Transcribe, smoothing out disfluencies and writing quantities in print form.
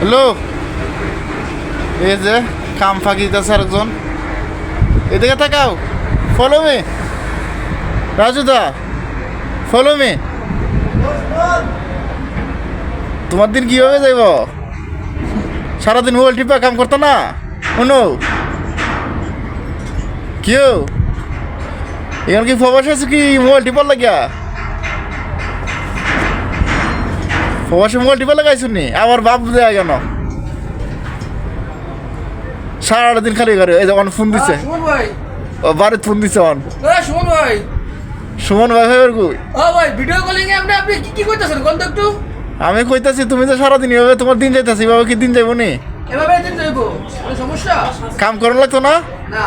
Hello, এই যে কাম ফাঁকি দিতেছে আরেকজন, এদিকে তাকাও। ফলো মি রাজুদা, ফলো মি। তোমার দিন কিভাবে যাইব? সারাদিন মোবাইল টিপা কাম করতো না? শুনো কেউ এখানে কি প্রবাসী আছে কি মোবাইল টিপার লাগিয়া? প্রবাসী মোবাইল টিপা লাগাইছো নি? আবার বাপ দেয়া কেন? সারাটা দিন খালি করে। এই যে অন ফোন দিছে, সুমন ভাই, ও বাড়িতে ফোন দিছে অন। সুমন ভাই, সুমন ভাই ভাই কই? ও ভাই, ভিডিও কলিং এ আপনি আপনি কি কি কইতাছেন কোন তো একটু? আমি কইতাছি তুমি তো সারাদিন এভাবে তোমার দিন যাইতাছি, এভাবে কি দিন যাইব নি? এভাবে দিন যাইবো? কোনো সমস্যা? কাম করার লাগতো না? না।